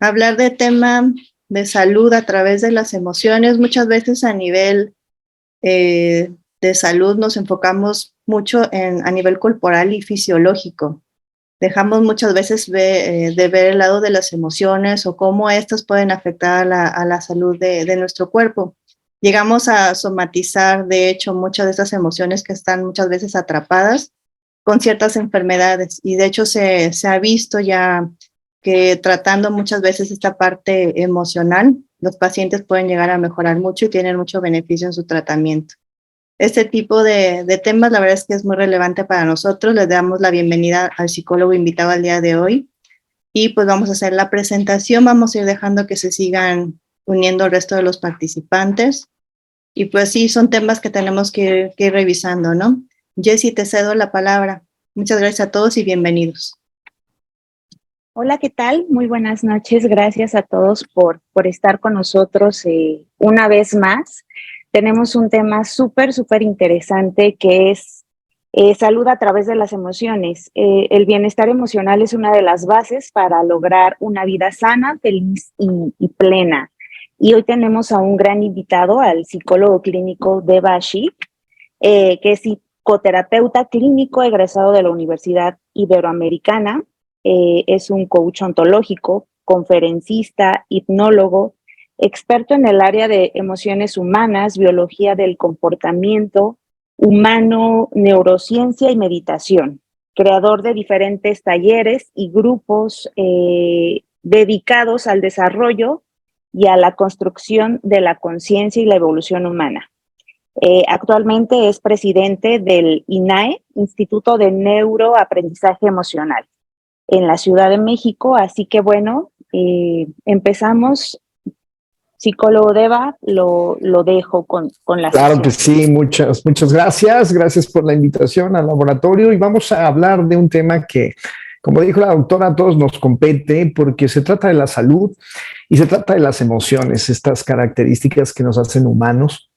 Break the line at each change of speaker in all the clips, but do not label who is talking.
hablar de tema de salud a través de las emociones. Muchas veces a nivel de salud nos enfocamos mucho a nivel corporal y fisiológico. Dejamos muchas veces de ver el lado de las emociones o cómo estas pueden afectar a la salud de nuestro cuerpo. Llegamos a somatizar, de hecho, muchas de estas emociones que están muchas veces atrapadas con ciertas enfermedades. Y de hecho se ha visto ya que tratando muchas veces esta parte emocional, los pacientes pueden llegar a mejorar mucho y tienen mucho beneficio en su tratamiento. Este tipo de temas, la verdad es que es muy relevante para nosotros. Les damos la bienvenida al psicólogo invitado al día de hoy y pues vamos a hacer la presentación. Vamos a ir dejando que se sigan uniendo el resto de los participantes. Y pues sí, son temas que tenemos que ir revisando, ¿no? Jessie, te cedo la palabra. Muchas gracias a todos y bienvenidos.
Hola, ¿qué tal? Muy buenas noches. Gracias a todos por estar con nosotros una vez más. Tenemos un tema súper interesante que es salud a través de las emociones. El bienestar emocional es una de las bases para lograr una vida sana, feliz y plena. Y hoy tenemos a un gran invitado, al psicólogo clínico Deva Ashik, que es psicoterapeuta clínico egresado de la Universidad Iberoamericana. Es un coach ontológico, conferencista, hipnólogo, experto en el área de emociones humanas, biología del comportamiento humano, neurociencia y meditación, creador de diferentes talleres y grupos dedicados al desarrollo y a la construcción de la conciencia y la evolución humana. Actualmente es presidente del INAE, Instituto de Neuroaprendizaje Emocional, en la Ciudad de México. Así que bueno, empezamos. Psicólogo Deva, lo dejo con la
Claro
sesión.
que sí, muchas gracias. Gracias por la invitación al laboratorio y vamos a hablar de un tema que, como dijo la doctora, a todos nos compete porque se trata de la salud y se trata de las emociones, estas características que nos hacen humanos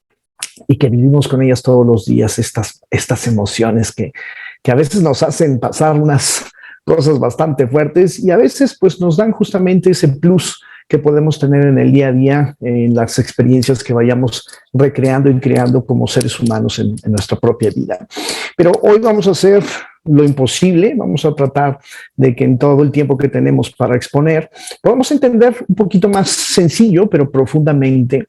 y que vivimos con ellas todos los días, estas emociones que a veces nos hacen pasar unas cosas bastante fuertes y a veces pues nos dan justamente ese plus que podemos tener en el día a día, en las experiencias que vayamos recreando y creando como seres humanos en nuestra propia vida. Pero hoy vamos a hacer lo imposible, vamos a tratar de que en todo el tiempo que tenemos para exponer, podamos entender un poquito más sencillo, pero profundamente,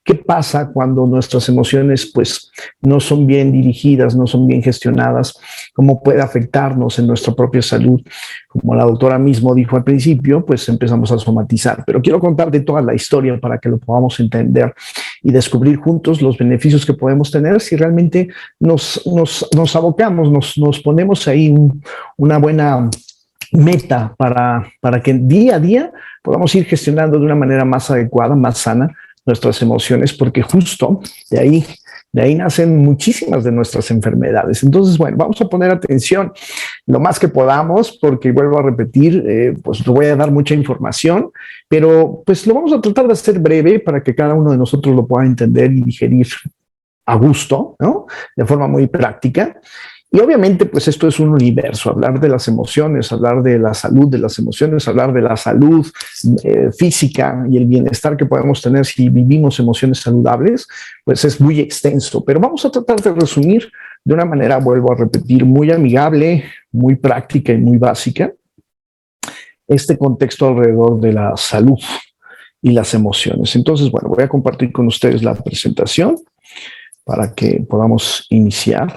qué pasa cuando nuestras emociones pues no son bien dirigidas, no son bien gestionadas, cómo puede afectarnos en nuestra propia salud. Como la doctora mismo dijo al principio, pues empezamos a somatizar. Pero quiero contarte toda la historia para que lo podamos entender y descubrir juntos los beneficios que podemos tener si realmente nos abocamos, nos ponemos ahí una buena meta para que día a día podamos ir gestionando de una manera más adecuada, más sana nuestras emociones, porque justo de ahí nacen muchísimas de nuestras enfermedades. Entonces, bueno, vamos a poner atención lo más que podamos, porque vuelvo a repetir, pues te voy a dar mucha información, pero pues lo vamos a tratar de hacer breve para que cada uno de nosotros lo pueda entender y digerir a gusto, ¿no? De forma muy práctica. Y obviamente, pues esto es un universo, hablar de las emociones, hablar de la salud de las emociones, hablar de la salud física y el bienestar que podemos tener si vivimos emociones saludables, pues es muy extenso. Pero vamos a tratar de resumir de una manera, vuelvo a repetir, muy amigable, muy práctica y muy básica, este contexto alrededor de la salud y las emociones. Entonces, bueno, voy a compartir con ustedes la presentación para que podamos iniciar.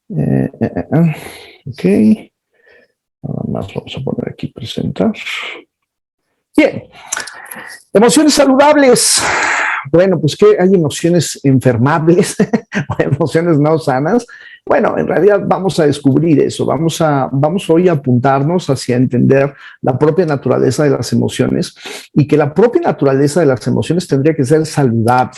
Ok, nada más vamos a poner aquí presentar. Bien, emociones saludables. Bueno, pues que hay emociones enfermables o emociones no sanas. Bueno, en realidad vamos a descubrir eso, vamos hoy a apuntarnos hacia entender la propia naturaleza de las emociones y que la propia naturaleza de las emociones tendría que ser saludable.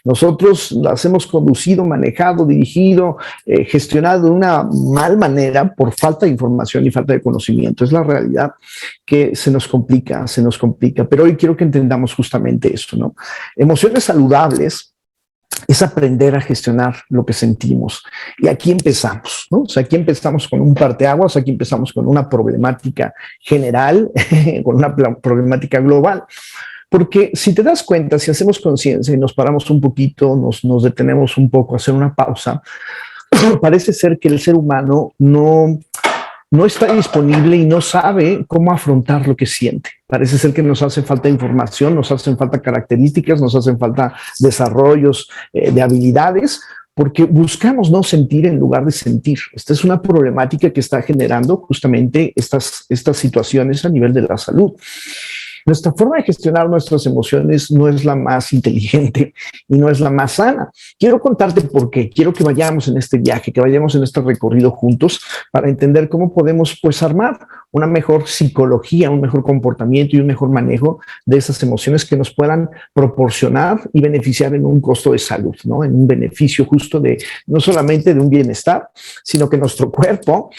Nosotros las hemos conducido, manejado, dirigido, gestionado de una mal manera por falta de información y falta de conocimiento. Es la realidad que se nos complica, pero hoy quiero que entendamos justamente eso, ¿no? Emociones saludables es aprender a gestionar lo que sentimos. Y aquí empezamos, ¿no? O sea, aquí empezamos con un parteaguas, aquí empezamos con una problemática general, con una problemática global. Porque si te das cuenta, si hacemos conciencia y nos paramos un poquito, nos detenemos un poco, hacer una pausa, parece ser que el ser humano no está disponible y no sabe cómo afrontar lo que siente. Parece ser que nos hace falta información, nos hacen falta características, nos hacen falta desarrollos de habilidades, porque buscamos no sentir en lugar de sentir. Esta es una problemática que está generando justamente estas situaciones a nivel de la salud. Nuestra forma de gestionar nuestras emociones no es la más inteligente y no es la más sana. Quiero contarte por qué. Quiero que vayamos en este viaje, que vayamos en este recorrido juntos para entender cómo podemos, pues, armar una mejor psicología, un mejor comportamiento y un mejor manejo de esas emociones que nos puedan proporcionar y beneficiar en un costo de salud, ¿no? En un beneficio justo de no solamente de un bienestar, sino que nuestro cuerpo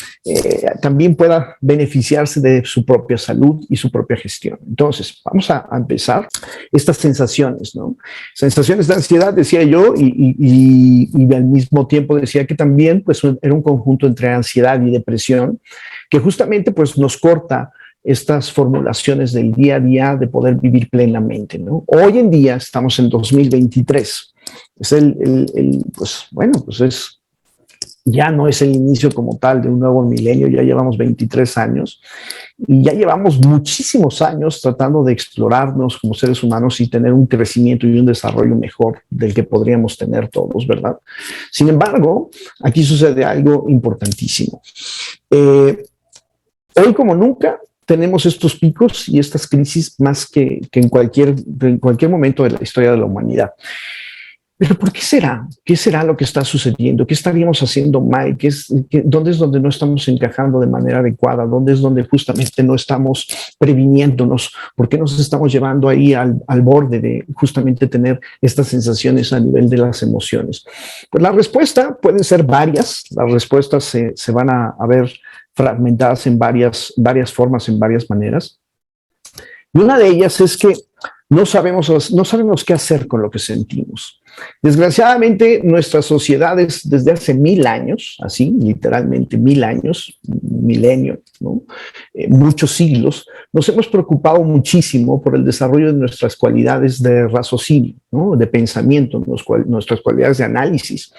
también pueda beneficiarse de su propia salud y su propia gestión. Entonces, vamos a empezar estas sensaciones, ¿no? Sensaciones de ansiedad, decía yo, y al mismo tiempo decía que también, pues, era un conjunto entre ansiedad y depresión, que justamente, pues, nos corta estas formulaciones del día a día de poder vivir plenamente, ¿no? Hoy en día estamos en 2023. Es ya no es el inicio como tal de un nuevo milenio, ya llevamos 23 años y ya llevamos muchísimos años tratando de explorarnos como seres humanos y tener un crecimiento y un desarrollo mejor del que podríamos tener todos, ¿verdad? Sin embargo, aquí sucede algo importantísimo. Hoy como nunca tenemos estos picos y estas crisis más que en cualquier momento de la historia de la humanidad. Pero ¿por qué será? ¿Qué será lo que está sucediendo? ¿Qué estaríamos haciendo mal? ¿Dónde es donde no estamos encajando de manera adecuada? ¿Dónde es donde justamente no estamos previniéndonos? ¿Por qué nos estamos llevando ahí al borde de justamente tener estas sensaciones a nivel de las emociones? Pues la respuesta pueden ser varias. Las respuestas se van a ver fragmentadas en varias formas, en varias maneras. Y una de ellas es que no sabemos qué hacer con lo que sentimos. Desgraciadamente, nuestras sociedades desde hace 1000 años, así, literalmente 1000 años, milenio, ¿no? Muchos siglos, nos hemos preocupado muchísimo por el desarrollo de nuestras cualidades de raciocinio, ¿no? De pensamiento, nuestras cualidades de análisis.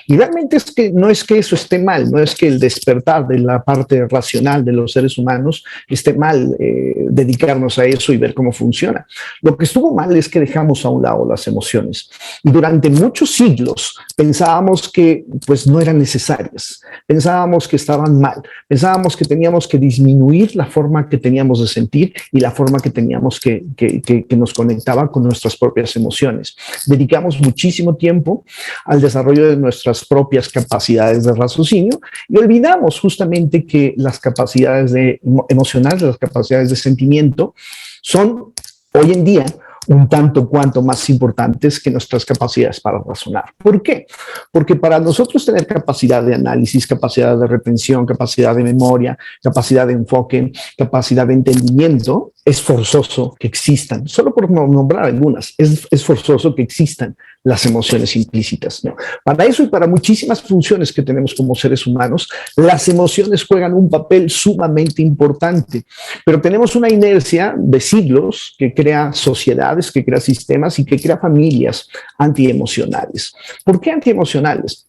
Y realmente no es que eso esté mal, no es que el despertar de la parte racional de los seres humanos esté mal, dedicarnos a eso y ver cómo funciona. Lo que estuvo mal es que dejamos a un lado las emociones. Y durante muchos siglos pensábamos que, pues, no eran necesarias, pensábamos que estaban mal, pensábamos que teníamos que disminuir la forma que teníamos de sentir y la forma que teníamos que nos conectaba con nuestras propias emociones. Dedicamos muchísimo tiempo al desarrollo de nuestras propias capacidades de raciocinio y olvidamos justamente que las capacidades emocionales, las capacidades de sentimiento son hoy en día un tanto cuanto más importantes que nuestras capacidades para razonar. ¿Por qué? Porque para nosotros tener capacidad de análisis, capacidad de retención, capacidad de memoria, capacidad de enfoque, capacidad de entendimiento, es forzoso que existan, solo por nombrar algunas, es forzoso que existan las emociones implícitas, ¿no? Para eso y para muchísimas funciones que tenemos como seres humanos, las emociones juegan un papel sumamente importante, pero tenemos una inercia de siglos que crea sociedades, que crea sistemas y que crea familias antiemocionales. ¿Por qué antiemocionales?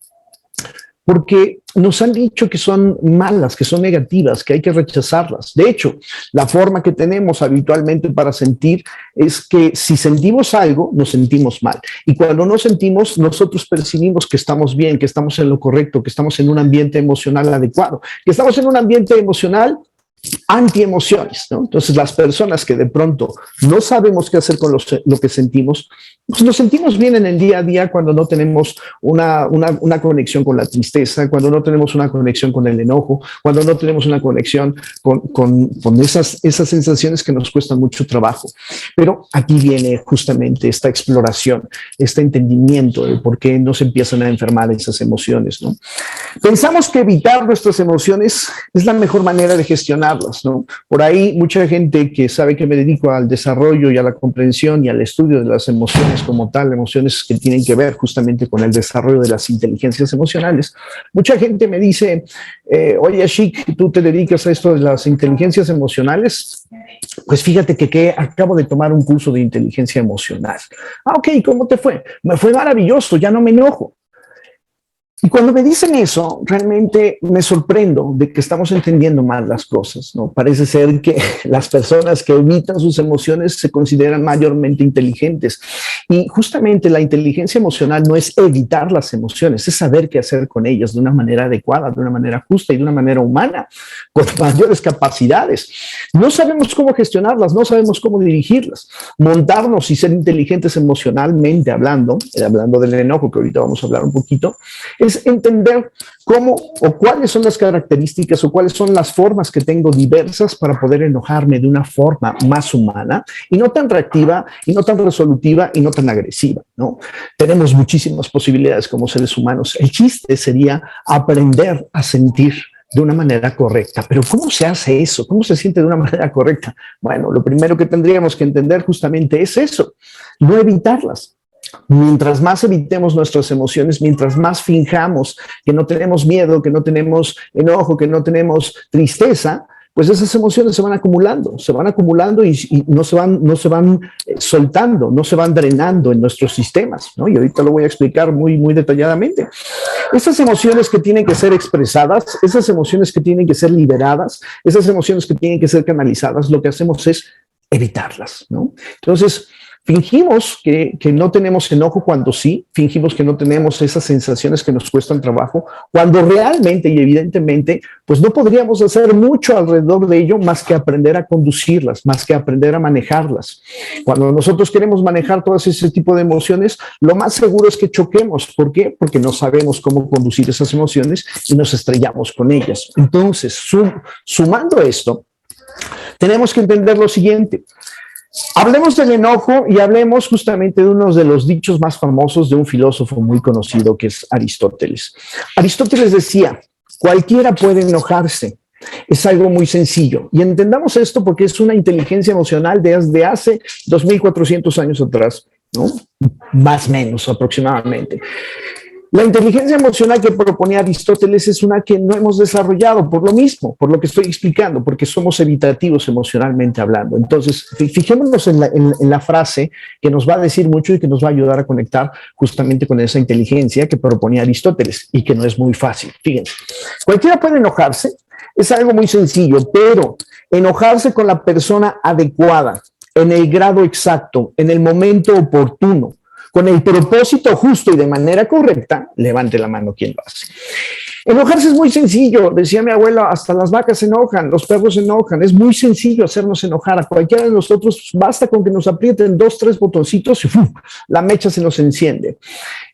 Porque nos han dicho que son malas, que son negativas, que hay que rechazarlas. De hecho, la forma que tenemos habitualmente para sentir es que si sentimos algo, nos sentimos mal. Y cuando no sentimos, nosotros percibimos que estamos bien, que estamos en lo correcto, que estamos en un ambiente emocional adecuado, que estamos en un ambiente emocional antiemociones, ¿no? Entonces, las personas que de pronto no sabemos qué hacer con lo que sentimos, pues nos sentimos bien en el día a día cuando no tenemos una conexión con la tristeza, cuando no tenemos una conexión con el enojo, cuando no tenemos una conexión con esas sensaciones que nos cuestan mucho trabajo. Pero aquí viene justamente esta exploración, este entendimiento de por qué nos empiezan a enfermar esas emociones, ¿no? Pensamos que evitar nuestras emociones es la mejor manera de gestionarlas. temas, ¿no? Por ahí mucha gente que sabe que me dedico al desarrollo y a la comprensión y al estudio de las emociones como tal, emociones que tienen que ver justamente con el desarrollo de las inteligencias emocionales, mucha gente me dice, oye, Ashik, ¿tú te dedicas a esto de las inteligencias emocionales? Pues fíjate que acabo de tomar un curso de inteligencia emocional. Ah, ok, ¿cómo te fue? Me fue maravilloso, ya no me enojo. Y cuando me dicen eso, realmente me sorprendo de que estamos entendiendo mal las cosas, ¿no? Parece ser que las personas que evitan sus emociones se consideran mayormente inteligentes. Y justamente la inteligencia emocional no es evitar las emociones, es saber qué hacer con ellas de una manera adecuada, de una manera justa y de una manera humana, con mayores capacidades. No sabemos cómo gestionarlas, no sabemos cómo dirigirlas. Montarnos y ser inteligentes emocionalmente hablando del enojo, que ahorita vamos a hablar un poquito, es entender cómo o cuáles son las características o cuáles son las formas que tengo diversas para poder enojarme de una forma más humana y no tan reactiva y no tan resolutiva y no tan agresiva, ¿no? Tenemos muchísimas posibilidades como seres humanos. El chiste sería aprender a sentir de una manera correcta. Pero ¿cómo se hace eso? ¿Cómo se siente de una manera correcta? Bueno, lo primero que tendríamos que entender justamente es eso, no evitarlas. Mientras más evitemos nuestras emociones, mientras más finjamos que no tenemos miedo, que no tenemos enojo, que no tenemos tristeza, pues esas emociones se van acumulando y no se van soltando, no se van drenando en nuestros sistemas, ¿no? Y ahorita lo voy a explicar muy, muy detalladamente. Esas emociones que tienen que ser expresadas, esas emociones que tienen que ser liberadas, esas emociones que tienen que ser canalizadas, lo que hacemos es evitarlas, ¿no? Entonces, fingimos que no tenemos enojo cuando sí, fingimos que no tenemos esas sensaciones que nos cuestan trabajo, cuando realmente y evidentemente, pues no podríamos hacer mucho alrededor de ello más que aprender a conducirlas, más que aprender a manejarlas. Cuando nosotros queremos manejar todo ese tipo de emociones, lo más seguro es que choquemos. ¿Por qué? Porque no sabemos cómo conducir esas emociones y nos estrellamos con ellas. Entonces, sumando esto, tenemos que entender lo siguiente. Hablemos del enojo y hablemos justamente de uno de los dichos más famosos de un filósofo muy conocido que es Aristóteles. Aristóteles decía, cualquiera puede enojarse, es algo muy sencillo. Y entendamos esto porque es una inteligencia emocional desde hace 2400 años atrás, ¿no? Más o menos aproximadamente. La inteligencia emocional que proponía Aristóteles es una que no hemos desarrollado por lo mismo, por lo que estoy explicando, porque somos evitativos emocionalmente hablando. Entonces, fijémonos en la frase que nos va a decir mucho y que nos va a ayudar a conectar justamente con esa inteligencia que proponía Aristóteles y que no es muy fácil. Fíjense, cualquiera puede enojarse, es algo muy sencillo, pero enojarse con la persona adecuada, en el grado exacto, en el momento oportuno, con el propósito justo y de manera correcta, levante la mano quien lo hace. Enojarse es muy sencillo, decía mi abuela, hasta las vacas se enojan, los perros se enojan, es muy sencillo hacernos enojar. A cualquiera de nosotros basta con que nos aprieten 2, 3 botoncitos y la mecha se nos enciende.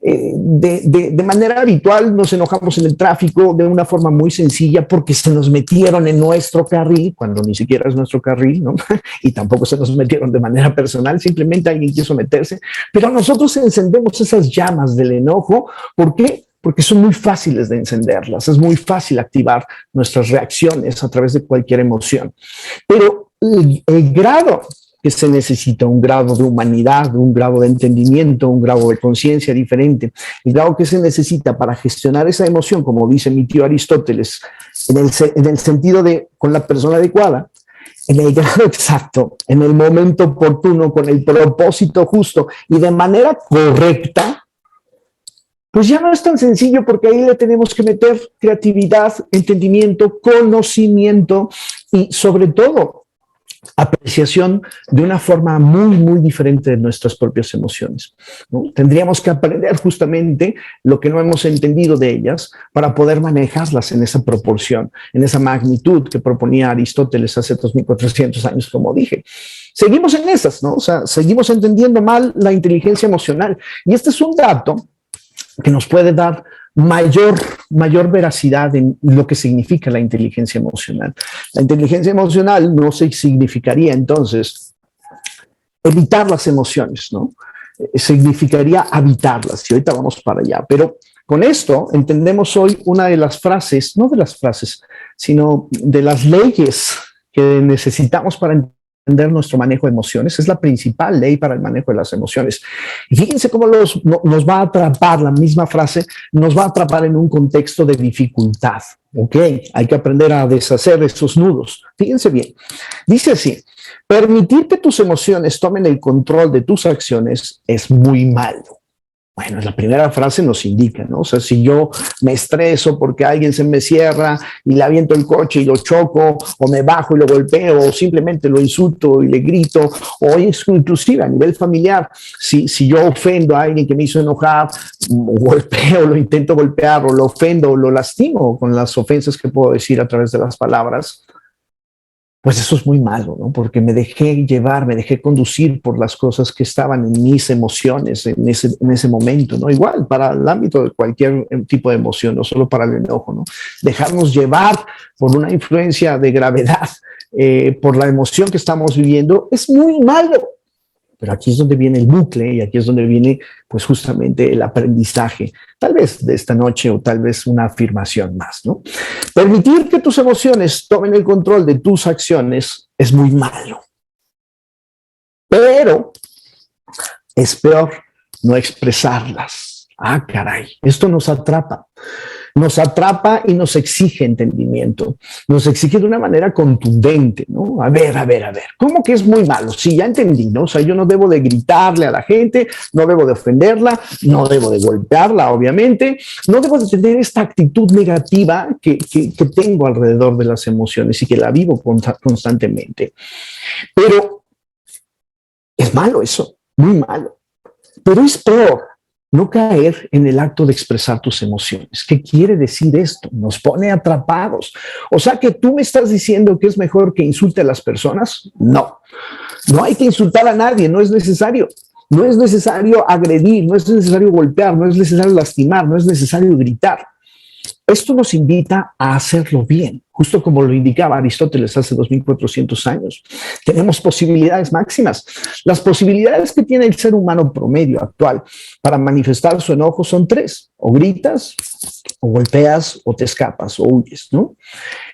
De manera habitual nos enojamos en el tráfico de una forma muy sencilla porque se nos metieron en nuestro carril, cuando ni siquiera es nuestro carril, ¿no? Y tampoco se nos metieron de manera personal, simplemente alguien quiso meterse, pero nosotros encendemos esas llamas del enojo. ¿Por qué? Porque son muy fáciles de encenderlas, es muy fácil activar nuestras reacciones a través de cualquier emoción. Pero el grado que se necesita, un grado de humanidad, un grado de entendimiento, un grado de conciencia diferente, el grado que se necesita para gestionar esa emoción, como dice mi tío Aristóteles, en el sentido de con la persona adecuada, en el grado exacto, en el momento oportuno, con el propósito justo y de manera correcta, pues ya no es tan sencillo porque ahí le tenemos que meter creatividad, entendimiento, conocimiento y sobre todo apreciación de una forma muy, muy diferente de nuestras propias emociones, ¿no? Tendríamos que aprender justamente lo que no hemos entendido de ellas para poder manejarlas en esa proporción, en esa magnitud que proponía Aristóteles hace 2400 años, como dije. Seguimos en esas, ¿no? O sea, seguimos entendiendo mal la inteligencia emocional. Y este es un dato que nos puede dar mayor veracidad en lo que significa la inteligencia emocional. La inteligencia emocional no significaría entonces evitar las emociones, ¿no? Significaría habitarlas, y ahorita vamos para allá. Pero con esto entendemos hoy una de las frases, no de las frases, sino de las leyes que necesitamos para entender nuestro manejo de emociones. Es la principal ley para el manejo de las emociones. Y fíjense cómo nos va a atrapar, la misma frase, nos va a atrapar en un contexto de dificultad. Ok, hay que aprender a deshacer esos nudos. Fíjense bien. Dice así: permitir que tus emociones tomen el control de tus acciones es muy malo. Bueno, la primera frase nos indica, ¿no? O sea, si yo me estreso porque alguien se me cierra y le aviento el coche y lo choco, o me bajo y lo golpeo, o simplemente lo insulto y le grito, o inclusive a nivel familiar, si yo ofendo a alguien que me hizo enojar, o golpeo, lo intento golpear, o lo ofendo, o lo lastimo con las ofensas que puedo decir a través de las palabras, pues eso es muy malo, ¿no? Porque me dejé llevar, me dejé conducir por las cosas que estaban en mis emociones en ese momento, ¿no? Igual para el ámbito de cualquier tipo de emoción, no solo para el enojo, ¿no? Dejarnos llevar por una influencia de gravedad, por la emoción que estamos viviendo, es muy malo. Pero aquí es donde viene el bucle y aquí es donde viene, pues, justamente el aprendizaje, tal vez de esta noche o tal vez una afirmación más, ¿no? Permitir que tus emociones tomen el control de tus acciones es muy malo. Pero es peor no expresarlas. Ah, caray, esto nos atrapa. Nos atrapa y nos exige entendimiento, nos exige de una manera contundente, ¿no? A ver, ¿cómo que es muy malo? Sí, ya entendí, ¿no? O sea, yo no debo de gritarle a la gente, no debo de ofenderla, no debo de golpearla, obviamente, no debo de tener esta actitud negativa que tengo alrededor de las emociones y que la vivo constantemente. Pero es malo eso, muy malo. Pero es peor no caer en el acto de expresar tus emociones. ¿Qué quiere decir esto? Nos pone atrapados. O sea, que tú me estás diciendo que es mejor que insulte a las personas. No, no hay que insultar a nadie, no es necesario. No es necesario agredir, no es necesario golpear, no es necesario lastimar, no es necesario gritar. Esto nos invita a hacerlo bien, justo como lo indicaba Aristóteles hace 2400 años. Tenemos posibilidades máximas. Las posibilidades que tiene el ser humano promedio actual para manifestar su enojo son tres: o gritas, o golpeas, o te escapas, o huyes, ¿no?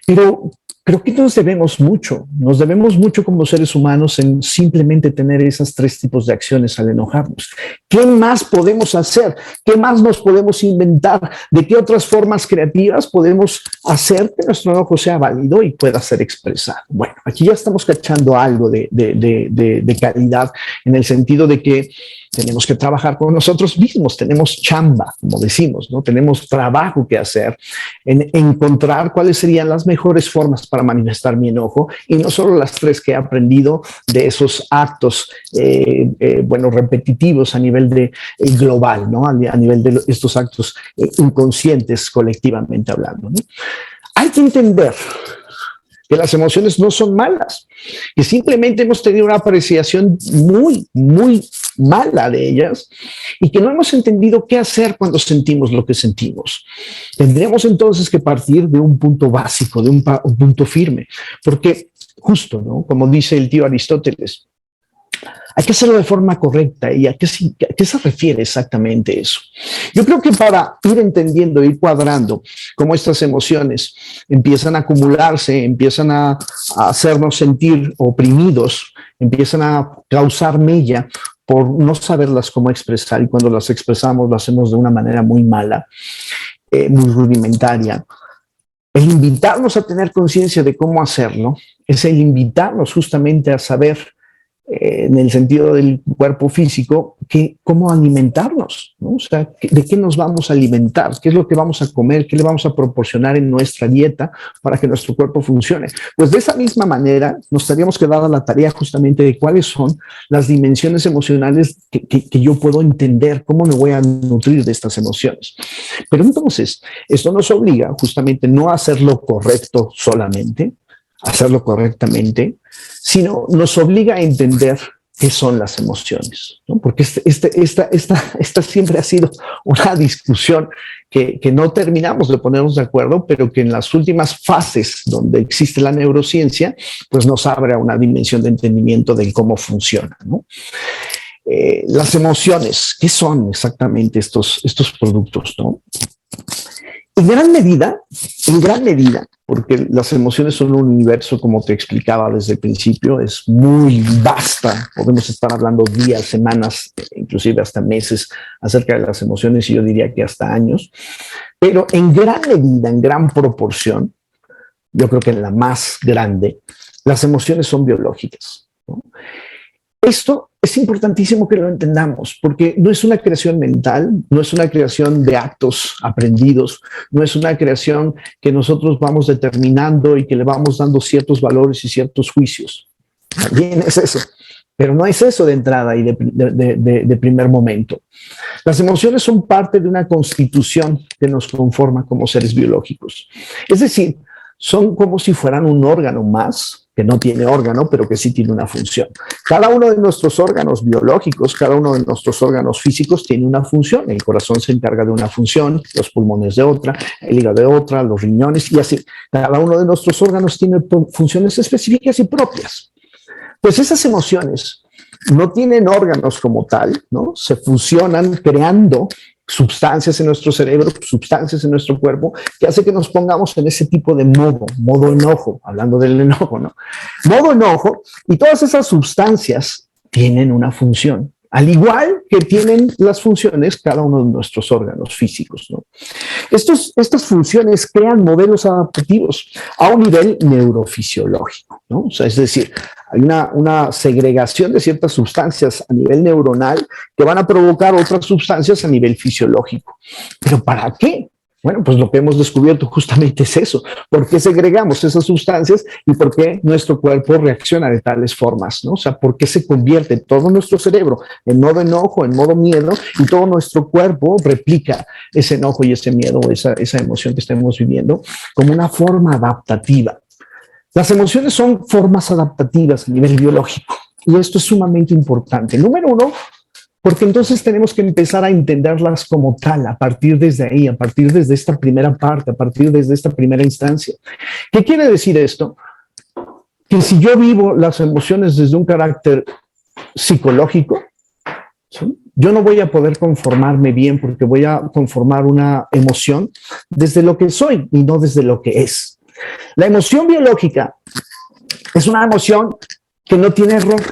Pero creo que nos debemos mucho como seres humanos en simplemente tener esas tres tipos de acciones al enojarnos. ¿Qué más podemos hacer? ¿Qué más nos podemos inventar? ¿De qué otras formas creativas podemos hacer que nuestro enojo sea válido y pueda ser expresado? Bueno, aquí ya estamos cachando algo de calidad, en el sentido de que tenemos que trabajar con nosotros mismos, tenemos chamba, como decimos, ¿no? Tenemos trabajo que hacer en encontrar cuáles serían las mejores formas para manifestar mi enojo, y no solo las tres que he aprendido de esos actos, repetitivos a nivel global, ¿no? A nivel de estos actos inconscientes colectivamente hablando, ¿no? Hay que entender que las emociones no son malas, que simplemente hemos tenido una apreciación muy, muy mala de ellas y que no hemos entendido qué hacer cuando sentimos lo que sentimos. Tendríamos entonces que partir de un punto básico, de un punto firme, porque justo, ¿no? Como dice el tío Aristóteles, hay que hacerlo de forma correcta. ¿Y a qué se refiere exactamente eso? Yo creo que para ir entendiendo, ir cuadrando cómo estas emociones empiezan a acumularse, empiezan a hacernos sentir oprimidos, empiezan a causar mella por no saberlas cómo expresar, y cuando las expresamos lo hacemos de una manera muy mala, muy rudimentaria. El invitarnos a tener conciencia de cómo hacerlo es el invitarnos justamente a saber, en el sentido del cuerpo físico, cómo alimentarnos, ¿no? O sea, de qué nos vamos a alimentar, qué es lo que vamos a comer, qué le vamos a proporcionar en nuestra dieta para que nuestro cuerpo funcione. Pues de esa misma manera nos estaríamos que dar a la tarea justamente de cuáles son las dimensiones emocionales que yo puedo entender, cómo me voy a nutrir de estas emociones. Pero entonces, esto nos obliga justamente no a hacer lo correcto solamente, hacerlo correctamente, sino nos obliga a entender qué son las emociones, ¿no? Porque esta siempre ha sido una discusión que no terminamos de ponernos de acuerdo, pero que en las últimas fases donde existe la neurociencia, pues nos abre a una dimensión de entendimiento de cómo funciona, ¿no? Las emociones, ¿qué son exactamente estos productos, no? En gran medida, porque las emociones son un universo, como te explicaba desde el principio, es muy vasta. Podemos estar hablando días, semanas, inclusive hasta meses acerca de las emociones, y yo diría que hasta años. Pero en gran medida, en gran proporción, yo creo que en la más grande, las emociones son biológicas, ¿no? Esto es importantísimo que lo entendamos, porque no es una creación mental, no es una creación de actos aprendidos, no es una creación que nosotros vamos determinando y que le vamos dando ciertos valores y ciertos juicios. También es eso, pero no es eso de entrada y de primer momento. Las emociones son parte de una constitución que nos conforma como seres biológicos. Es decir, son como si fueran un órgano más, que no tiene órgano, pero que sí tiene una función. Cada uno de nuestros órganos biológicos, cada uno de nuestros órganos físicos tiene una función. El corazón se encarga de una función, los pulmones de otra, el hígado de otra, los riñones, y así. Cada uno de nuestros órganos tiene funciones específicas y propias. Pues esas emociones no tienen órganos como tal, ¿no? Se fusionan creando sustancias en nuestro cerebro, sustancias en nuestro cuerpo, que hace que nos pongamos en ese tipo de modo enojo, hablando del enojo, ¿no? Modo enojo, y todas esas sustancias tienen una función, al igual que tienen las funciones cada uno de nuestros órganos físicos, ¿no? Estas funciones crean modelos adaptativos a un nivel neurofisiológico, ¿no? O sea, es decir, hay una segregación de ciertas sustancias a nivel neuronal que van a provocar otras sustancias a nivel fisiológico. ¿Pero para qué? Bueno, pues lo que hemos descubierto justamente es eso. ¿Por qué segregamos esas sustancias y por qué nuestro cuerpo reacciona de tales formas, ¿no? O sea, ¿por qué se convierte todo nuestro cerebro en modo enojo, en modo miedo, y todo nuestro cuerpo replica ese enojo y ese miedo, esa emoción que estamos viviendo como una forma adaptativa? Las emociones son formas adaptativas a nivel biológico, y esto es sumamente importante. Número uno, porque entonces tenemos que empezar a entenderlas como tal, a partir desde ahí, a partir desde esta primera parte, a partir desde esta primera instancia. ¿Qué quiere decir esto? Que si yo vivo las emociones desde un carácter psicológico, ¿sí?, yo no voy a poder conformarme bien, porque voy a conformar una emoción desde lo que soy y no desde lo que es. La emoción biológica es una emoción que no tiene error.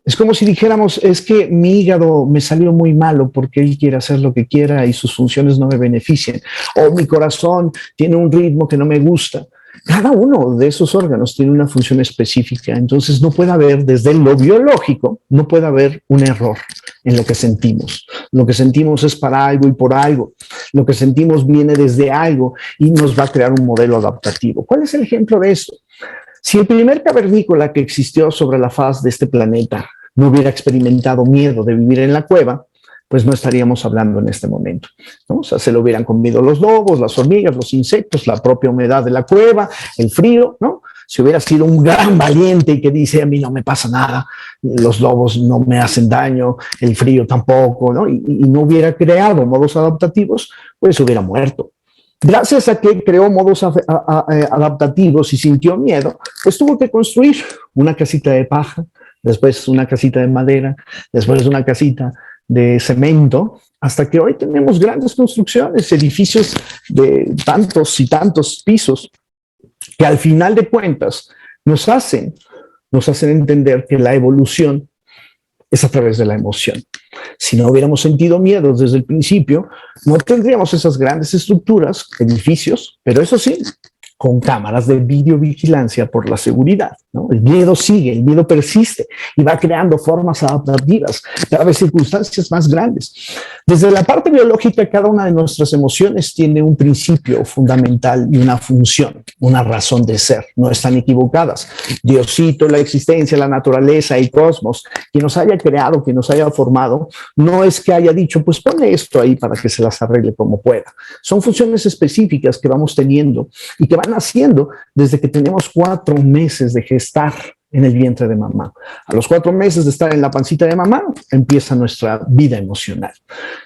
Es como si dijéramos, es que mi hígado me salió muy malo porque él quiere hacer lo que quiera y sus funciones no me benefician. O mi corazón tiene un ritmo que no me gusta. Cada uno de esos órganos tiene una función específica. Entonces no puede haber, desde lo biológico, no puede haber un error en lo que sentimos. Lo que sentimos es para algo y por algo. Lo que sentimos viene desde algo y nos va a crear un modelo adaptativo. ¿Cuál es el ejemplo de esto? Si el primer cavernícola que existió sobre la faz de este planeta no hubiera experimentado miedo de vivir en la cueva, pues no estaríamos hablando en este momento, ¿no? O sea, se lo hubieran comido los lobos, las hormigas, los insectos, la propia humedad de la cueva, el frío, ¿no? Si hubiera sido un gran valiente y que dice, a mí no me pasa nada, los lobos no me hacen daño, el frío tampoco, ¿no? Y no hubiera creado modos adaptativos, pues hubiera muerto. Gracias a que creó modos adaptativos y sintió miedo, pues tuvo que construir una casita de paja, después una casita de madera, después una casita de cemento, hasta que hoy tenemos grandes construcciones, edificios de tantos y tantos pisos, que al final de cuentas nos hacen entender que la evolución es a través de la emoción. Si no hubiéramos sentido miedo desde el principio, no tendríamos esas grandes estructuras, edificios, pero eso sí, con cámaras de videovigilancia por la seguridad, ¿no? El miedo sigue, el miedo persiste y va creando formas adaptativas, cada vez circunstancias más grandes. Desde la parte biológica, cada una de nuestras emociones tiene un principio fundamental y una función, una razón de ser. No están equivocadas. Diosito, la existencia, la naturaleza, el cosmos, quien nos haya creado, quien nos haya formado, no es que haya dicho, pues ponle esto ahí para que se las arregle como pueda. Son funciones específicas que vamos teniendo y que van haciendo desde que tenemos 4 meses de gestar en el vientre de mamá. A los 4 meses de estar en la pancita de mamá, empieza nuestra vida emocional.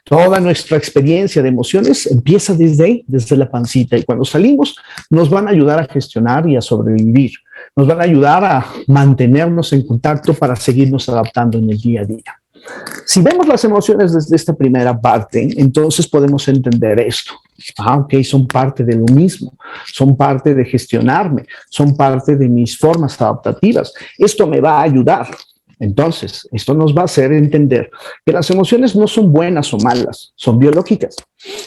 Toda nuestra experiencia de emociones empieza desde ahí, desde la pancita, y cuando salimos nos van a ayudar a gestionar y a sobrevivir. Nos van a ayudar a mantenernos en contacto para seguirnos adaptando en el día a día. Si vemos las emociones desde esta primera parte, entonces podemos entender esto. Ok, son parte de lo mismo, son parte de gestionarme, son parte de mis formas adaptativas. Esto me va a ayudar. Entonces, esto nos va a hacer entender que las emociones no son buenas o malas, son biológicas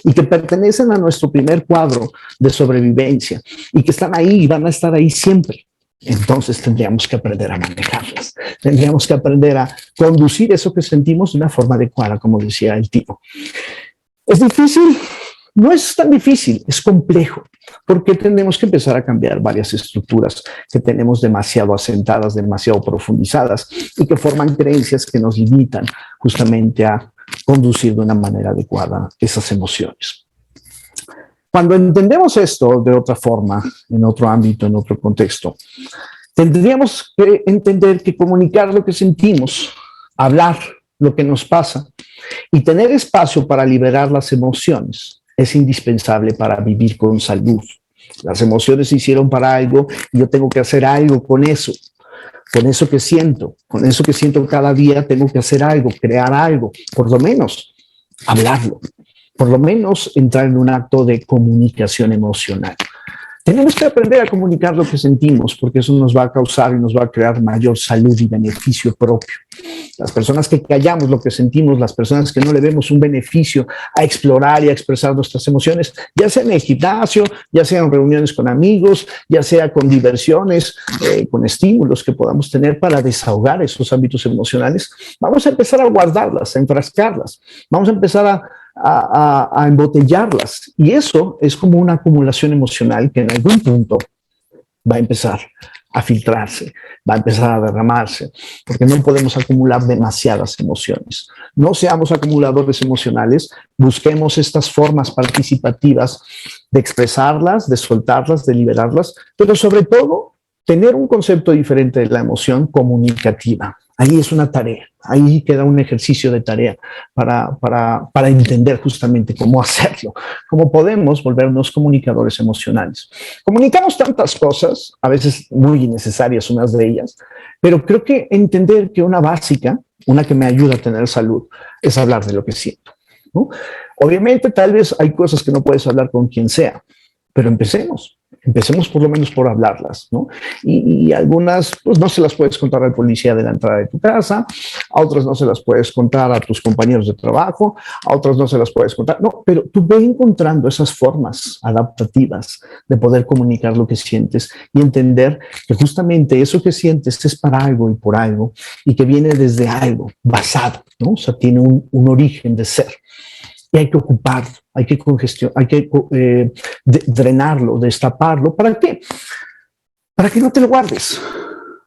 y que pertenecen a nuestro primer cuadro de sobrevivencia y que están ahí y van a estar ahí siempre. Entonces tendríamos que aprender a manejarlas, tendríamos que aprender a conducir eso que sentimos de una forma adecuada, como decía el tipo. ¿Es difícil? No es tan difícil, es complejo, porque tenemos que empezar a cambiar varias estructuras que tenemos demasiado asentadas, demasiado profundizadas y que forman creencias que nos limitan justamente a conducir de una manera adecuada esas emociones. Cuando entendemos esto de otra forma, en otro ámbito, en otro contexto, tendríamos que entender que comunicar lo que sentimos, hablar lo que nos pasa y tener espacio para liberar las emociones es indispensable para vivir con salud. Las emociones se hicieron para algo y yo tengo que hacer algo con eso que siento, con eso que siento cada día tengo que hacer algo, crear algo, por lo menos hablarlo. Por lo menos entrar en un acto de comunicación emocional. Tenemos que aprender a comunicar lo que sentimos, porque eso nos va a causar y nos va a crear mayor salud y beneficio propio. Las personas que callamos lo que sentimos, las personas que no le vemos un beneficio a explorar y a expresar nuestras emociones, ya sea en el gimnasio, ya sea en reuniones con amigos, ya sea con diversiones, con estímulos que podamos tener para desahogar esos ámbitos emocionales, vamos a empezar a guardarlas, a enfrascarlas, vamos a empezar a embotellarlas. Y eso es como una acumulación emocional que en algún punto va a empezar a filtrarse, va a empezar a derramarse, porque no podemos acumular demasiadas emociones. No seamos acumuladores emocionales, busquemos estas formas participativas de expresarlas, de soltarlas, de liberarlas, pero sobre todo tener un concepto diferente de la emoción comunicativa. Ahí es una tarea, ahí queda un ejercicio de tarea para entender justamente cómo hacerlo, cómo podemos volvernos comunicadores emocionales. Comunicamos tantas cosas, a veces muy innecesarias unas de ellas, pero creo que entender que una básica, una que me ayuda a tener salud, es hablar de lo que siento, ¿no? Obviamente tal vez hay cosas que no puedes hablar con quien sea, pero empecemos por lo menos por hablarlas, ¿no? Y algunas, pues no se las puedes contar al policía de la entrada de tu casa, a otras no se las puedes contar a tus compañeros de trabajo, a otras no se las puedes contar, no, pero tú ve encontrando esas formas adaptativas de poder comunicar lo que sientes y entender que justamente eso que sientes es para algo y por algo y que viene desde algo basado, ¿no? O sea, tiene un origen de ser. Y hay que ocuparlo, hay que drenarlo, destaparlo. ¿Para qué? Para que no te lo guardes.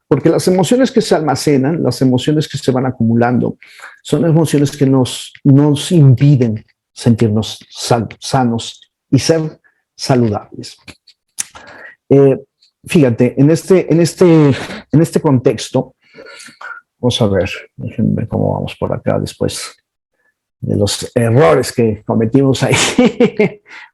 Porque las emociones que se almacenan, las emociones que se van acumulando, son emociones que nos impiden sentirnos sanos y ser saludables. Fíjate, en este contexto, vamos a ver, déjenme ver cómo vamos por acá después de los errores que cometimos ahí.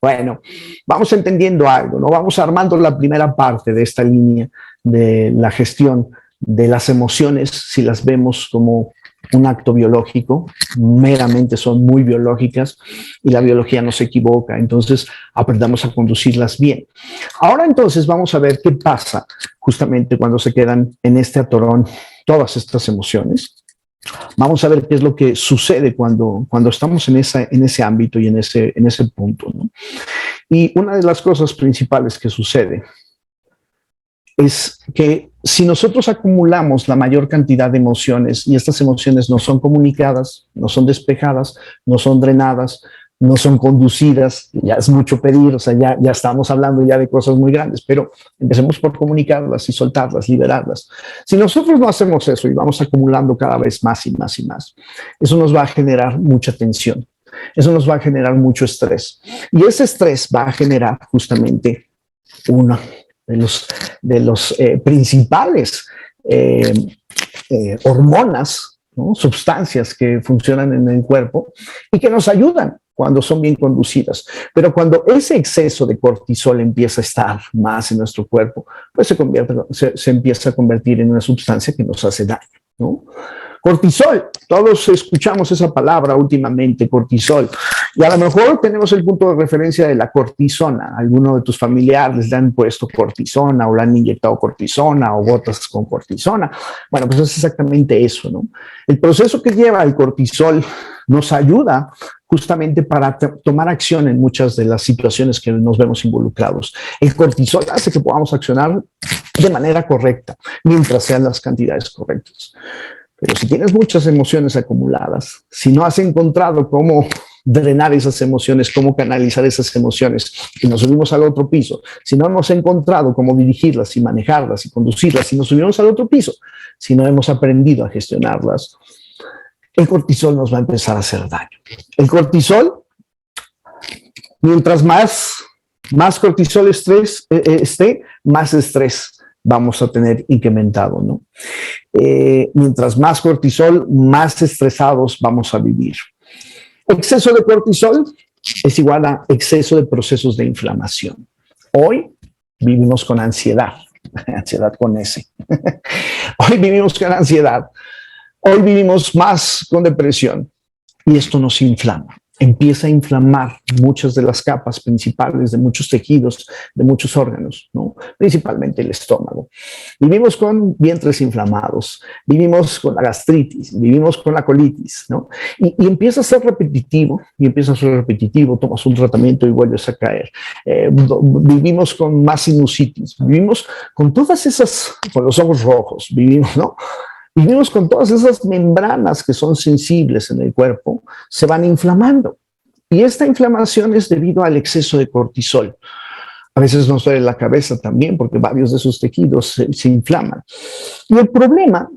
Bueno, vamos entendiendo algo, ¿no? Vamos armando la primera parte de esta línea de la gestión de las emociones, si las vemos como un acto biológico, meramente son muy biológicas y la biología no se equivoca, entonces aprendamos a conducirlas bien. Ahora entonces vamos a ver qué pasa justamente cuando se quedan en este atorón todas estas emociones. Vamos a ver qué es lo que sucede cuando estamos en ese ámbito y en ese punto, ¿no? Y una de las cosas principales que sucede es que si nosotros acumulamos la mayor cantidad de emociones y estas emociones no son comunicadas, no son despejadas, no son drenadas, no son conducidas, ya es mucho pedir, o sea, ya estamos hablando ya de cosas muy grandes, pero empecemos por comunicarlas y soltarlas, liberarlas. Si nosotros no hacemos eso y vamos acumulando cada vez más y más y más, eso nos va a generar mucha tensión, eso nos va a generar mucho estrés. Y ese estrés va a generar justamente uno de los principales hormonas, ¿no? Sustancias que funcionan en el cuerpo y que nos ayudan cuando son bien conducidas. Pero cuando ese exceso de cortisol empieza a estar más en nuestro cuerpo, pues se empieza a convertir en una sustancia que nos hace daño, ¿no? Cortisol, todos escuchamos esa palabra últimamente, cortisol, Y a lo mejor tenemos el punto de referencia de la cortisona. Alguno de tus familiares le han puesto cortisona o le han inyectado cortisona o gotas con cortisona. Bueno, pues es exactamente eso, ¿no? El proceso que lleva el cortisol nos ayuda justamente para tomar acción en muchas de las situaciones que nos vemos involucrados. El cortisol hace que podamos accionar de manera correcta, mientras sean las cantidades correctas. Pero si tienes muchas emociones acumuladas, si no has encontrado cómo drenar esas emociones, cómo canalizar esas emociones, y nos subimos al otro piso, si no hemos encontrado cómo dirigirlas y manejarlas y conducirlas, y nos subimos al otro piso, si no hemos aprendido a gestionarlas, el cortisol nos va a empezar a hacer daño. El cortisol, mientras más cortisol esté, más estrés vamos a tener incrementado, ¿no? Mientras más cortisol, más estresados vamos a vivir. Exceso de cortisol es igual a exceso de procesos de inflamación. Hoy vivimos con ansiedad, ansiedad con S. Hoy vivimos con ansiedad. Hoy vivimos más con depresión y esto nos inflama. Empieza a inflamar muchas de las capas principales de muchos tejidos, de muchos órganos, ¿no? Principalmente el estómago. Vivimos con vientres inflamados, vivimos con la gastritis, vivimos con la colitis, ¿no? Y empieza a ser repetitivo, tomas un tratamiento y vuelves a caer. Vivimos con más sinusitis, vivimos con todas esas, con los ojos rojos, vivimos, ¿no? Vivimos con todas esas membranas que son sensibles en el cuerpo, se van inflamando. Y esta inflamación es debido al exceso de cortisol. A veces nos duele la cabeza también porque varios de sus tejidos se inflaman. Y el problema,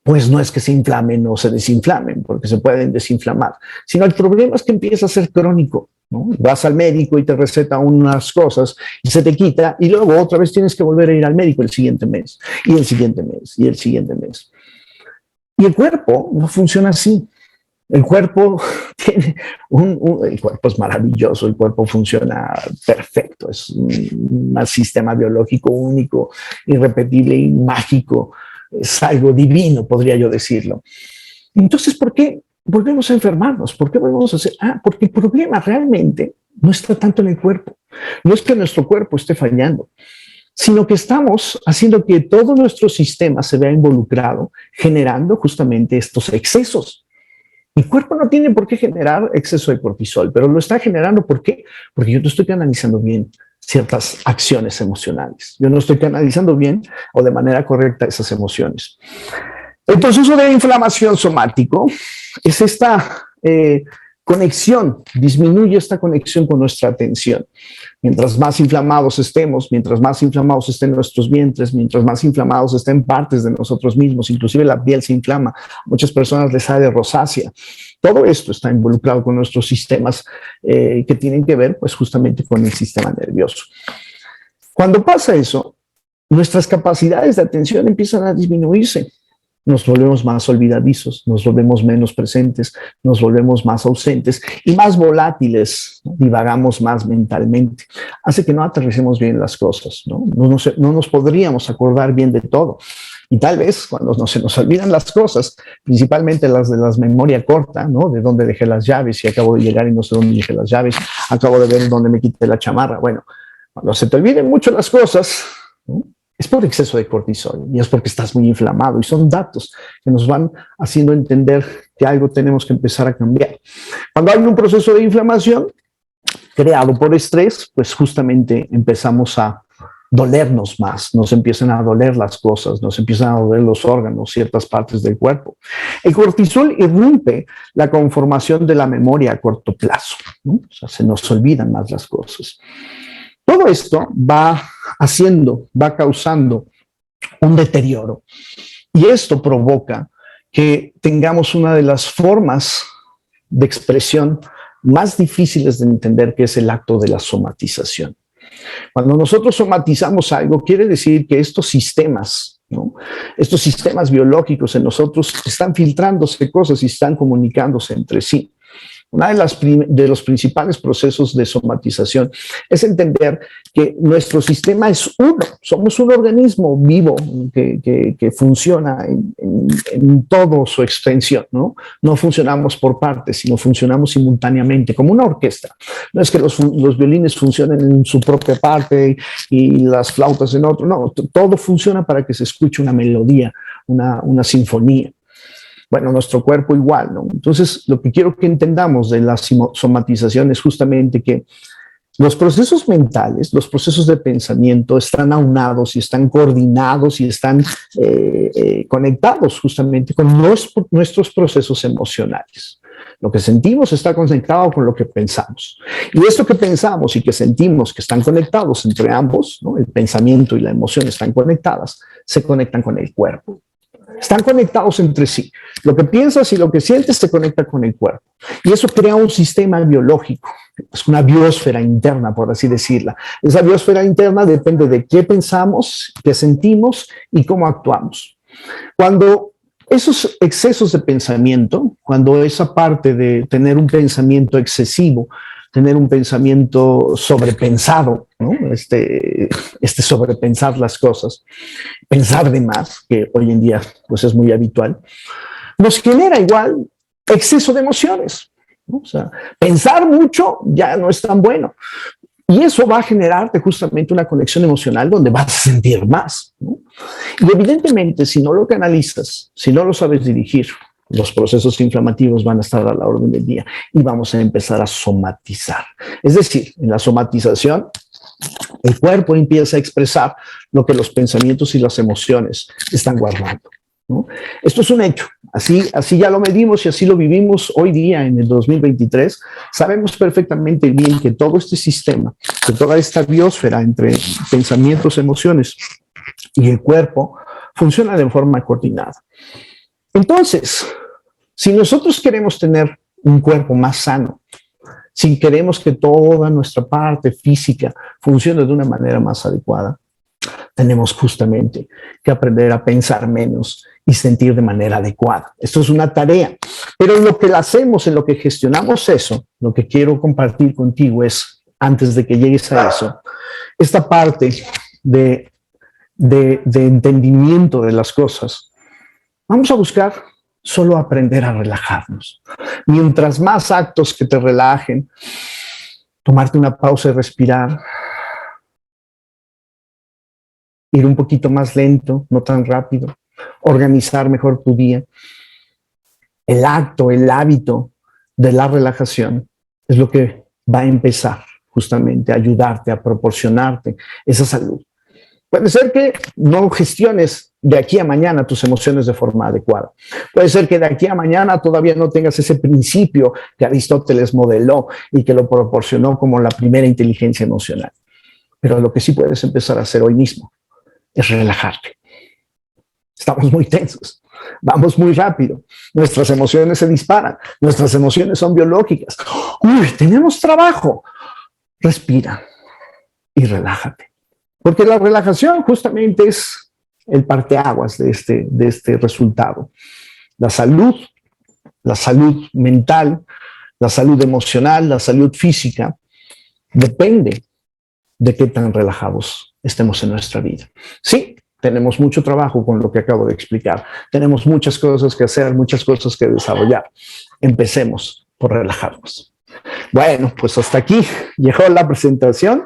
pues no es que se inflamen o se desinflamen, porque se pueden desinflamar, sino el problema es que empieza a ser crónico, ¿no? Vas al médico y te receta unas cosas y se te quita y luego otra vez tienes que volver a ir al médico el siguiente mes y el siguiente mes y el siguiente mes. Y el cuerpo no funciona así. El cuerpo tiene el cuerpo es maravilloso, el cuerpo funciona perfecto, es un sistema biológico único, irrepetible y mágico, es algo divino, podría yo decirlo. Entonces, ¿por qué volvemos a enfermarnos? ¿Por qué volvemos a hacer? Porque el problema realmente no está tanto en el cuerpo. No es que nuestro cuerpo esté fallando, sino que estamos haciendo que todo nuestro sistema se vea involucrado, generando justamente estos excesos. Mi cuerpo no tiene por qué generar exceso de cortisol, pero lo está generando. ¿Por qué? Porque yo no estoy canalizando bien ciertas acciones emocionales. Yo no estoy canalizando bien o de manera correcta esas emociones. El proceso de inflamación somático es esta conexión, disminuye esta conexión con nuestra atención. Mientras más inflamados estemos, mientras más inflamados estén nuestros vientres, mientras más inflamados estén partes de nosotros mismos, inclusive la piel se inflama, a muchas personas les sale rosácea. Todo esto está involucrado con nuestros sistemas que tienen que ver pues justamente con el sistema nervioso. Cuando pasa eso, nuestras capacidades de atención empiezan a disminuirse. Nos volvemos más olvidadizos, nos volvemos menos presentes, nos volvemos más ausentes y más volátiles, ¿no? Divagamos más mentalmente. Hace que no aterricemos bien las cosas, ¿no? No nos podríamos acordar bien de todo. Y tal vez cuando se nos olvidan las cosas, principalmente las de las memoria corta, ¿no? De dónde dejé las llaves y acabo de llegar y no sé dónde dejé las llaves, acabo de ver dónde me quité la chamarra. Bueno, cuando se te olviden mucho las cosas, ¿no? Es por exceso de cortisol y es porque estás muy inflamado y son datos que nos van haciendo entender que algo tenemos que empezar a cambiar. Cuando hay un proceso de inflamación creado por estrés, pues justamente empezamos a dolernos más, nos empiezan a doler las cosas, nos empiezan a doler los órganos, ciertas partes del cuerpo. El cortisol irrumpe la conformación de la memoria a corto plazo, ¿no? O sea, se nos olvidan más las cosas. Todo esto va causando un deterioro y esto provoca que tengamos una de las formas de expresión más difíciles de entender, que es el acto de la somatización. Cuando nosotros somatizamos algo, quiere decir que estos sistemas, ¿no? Estos sistemas biológicos en nosotros están filtrándose cosas y están comunicándose entre sí. Uno de los principales procesos de somatización es entender que nuestro sistema es uno, somos un organismo vivo que funciona en toda su extensión, ¿no? No funcionamos por partes, sino funcionamos simultáneamente, como una orquesta. No es que los violines funcionen en su propia parte y las flautas en otro, no, todo funciona para que se escuche una melodía, una sinfonía. Bueno, nuestro cuerpo igual, ¿no? Entonces, lo que quiero que entendamos de la somatización es justamente que los procesos mentales, los procesos de pensamiento están aunados y están coordinados y están conectados justamente con nuestros procesos emocionales. Lo que sentimos está conectado con lo que pensamos. Y esto que pensamos y que sentimos que están conectados entre ambos, ¿no? El pensamiento y la emoción están conectadas, se conectan con el cuerpo. Están conectados entre sí. Lo que piensas y lo que sientes se conecta con el cuerpo. Y eso crea un sistema biológico. Es una biosfera interna, por así decirla. Esa biosfera interna depende de qué pensamos, qué sentimos y cómo actuamos. Cuando esos excesos de pensamiento, cuando esa parte de tener un pensamiento excesivo, tener un pensamiento sobrepensado, ¿no? Sobrepensar las cosas, pensar de más, que hoy en día pues es muy habitual, nos genera igual exceso de emociones, ¿no? O sea, pensar mucho ya no es tan bueno. Y eso va a generarte justamente una conexión emocional donde vas a sentir más, ¿no? Y evidentemente, si no lo canalizas, si no lo sabes dirigir, los procesos inflamativos van a estar a la orden del día y vamos a empezar a somatizar. Es decir, en la somatización, el cuerpo empieza a expresar lo que los pensamientos y las emociones están guardando, ¿no? Esto es un hecho. Así ya lo medimos y así lo vivimos hoy día en el 2023. Sabemos perfectamente bien que todo este sistema, que toda esta biosfera entre pensamientos, emociones y el cuerpo funciona de forma coordinada. Entonces, si nosotros queremos tener un cuerpo más sano, si queremos que toda nuestra parte física funcione de una manera más adecuada, tenemos justamente que aprender a pensar menos y sentir de manera adecuada. Esto es una tarea, pero en lo que la hacemos, en lo que gestionamos eso, lo que quiero compartir contigo es, antes de que llegues a eso, esta parte de entendimiento de las cosas. Vamos a buscar solo aprender a relajarnos. Mientras más actos que te relajen, tomarte una pausa y respirar, ir un poquito más lento, no tan rápido, organizar mejor tu día. El acto, el hábito de la relajación es lo que va a empezar justamente a ayudarte, a proporcionarte esa salud. Puede ser que no gestiones de aquí a mañana tus emociones de forma adecuada. Puede ser que de aquí a mañana todavía no tengas ese principio que Aristóteles modeló y que lo proporcionó como la primera inteligencia emocional. Pero lo que sí puedes empezar a hacer hoy mismo es relajarte. Estamos muy tensos, vamos muy rápido, nuestras emociones se disparan, nuestras emociones son biológicas. Uy, tenemos trabajo. Respira y relájate. Porque la relajación justamente es el parteaguas de este resultado. La salud mental, la salud emocional, la salud física, depende de qué tan relajados estemos en nuestra vida. Sí, tenemos mucho trabajo con lo que acabo de explicar. Tenemos muchas cosas que hacer, muchas cosas que desarrollar. Empecemos por relajarnos. Bueno, pues hasta aquí llegó la presentación.